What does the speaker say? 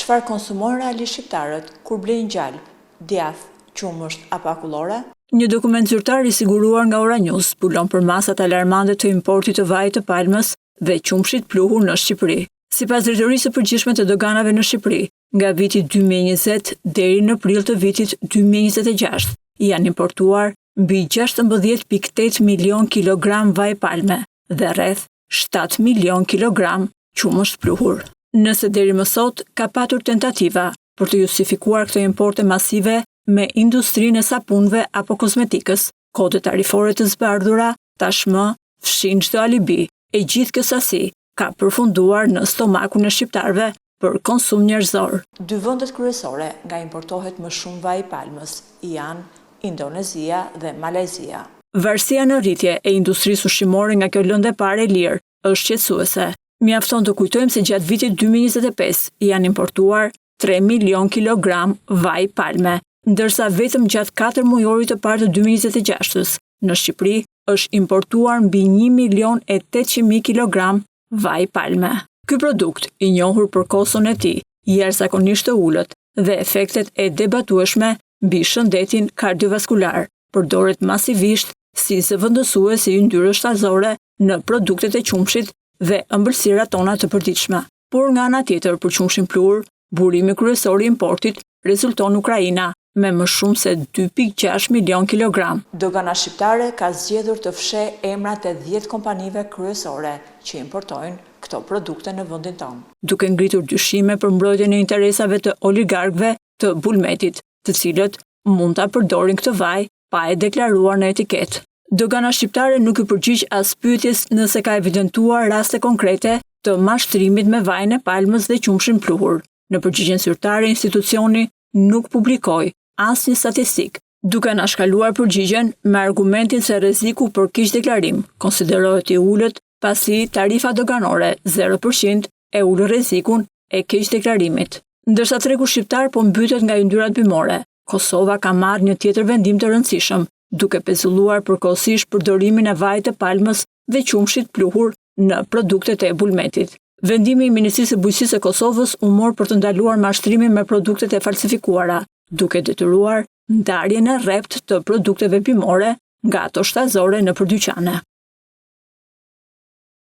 çfarë konsumojnë realisht shqiptarët kur blejnë gjalp, djath, qumësht apo akullore? Një dokument zyrtar i siguruar nga Ora News zbulon për masat alarmante të importit të vajit të palmës dhe qumshit pluhur në Shqipëri. Sipas Drejtorisë së Përgjithshme të Doganave në Shqipëri, nga viti 2020 deri në prill të vitit 2026, janë importuar mbi 16.8 milion kilogram vaj palme dhe rreth 7 milion kilogram qumësht pluhur. Nëse deri më sot ka patur tentativa për të justifikuar këto importe masive me industrinë e sapunëve apo kozmetikës, kodet tarifore të zbardhura tashmë fshin çdo alibi e gjithë kjo sasi ka përfunduar në stomakun e shqiptarëve për konsum njerëzor. Dy vendet kryesore nga importohet më shumë vaj palmës janë Indonezia dhe Malezia. Varësia në rritje e industrisë ushqimore nga kjo lëndë e parë e lirë është qetësuese. Mjafton të kujtojmë se gjatë vitit 2025 janë importuar 3 milion kilogram vaj palme, ndërsa vetëm gjatë 4 mujorit të parë të 2026-s në Shqipëri është importuar mbi 1.800.000 kilogram vaj palme. Ky produkt, i njohur për koson e tij, jashtëzakonisht të ulët dhe efektet e debatueshme mbi shëndetin kardiovaskular, përdoret masivisht si zëvendësues i yndyrës shtazore në produktet e qumshit dhe ëmbëlsirat tona të përditshme. Por nga ana tjetër, për qumshin pluhur, burimi kryesor i importit rezulton Ukraina me më shumë se 2.6 milion kilogram. Dogana shqiptare ka zgjedhur të fshehë emrat e 10 kompanive kryesore që importojnë këto produkte në vendin tonë, duke ngritur dyshime për mbrojtjen e interesave të oligarkëve të bulmetit, të cilët mund ta përdorin këtë vaj pa e deklaruar në etiketë. Dogana shqiptare nuk i përgjigj as pyetjes nëse ka evidentuar raste konkrete të mashtrimit me vajin e palmës dhe qumshin pluhur. Në përgjigjen zyrtare, institucioni nuk publikoi asnjë statistik, duke na shkaluar përgjigjen me argumentin se rreziku për keq deklarim konsiderohet i ulët, pasi tarifa doganore 0% e ul rrezikun e keq deklarimit. Ndërsa tregu shqiptar po mbytet nga yndyrat bimore, Kosova ka marrë një tjetër vendim të rëndësishëm, duke pezulluar përkohësisht përdorimin e vajit të palmës dhe qumshit pluhur në produktet e bulmetit. Vendimi i Ministrisë së Bujqësisë së Kosovës u mor për të ndaluar mashtrimin me produktet e falsifikuara, duke detyruar ndarjen e rrept të produkteve bimore nga ato shtazore në përdyqane.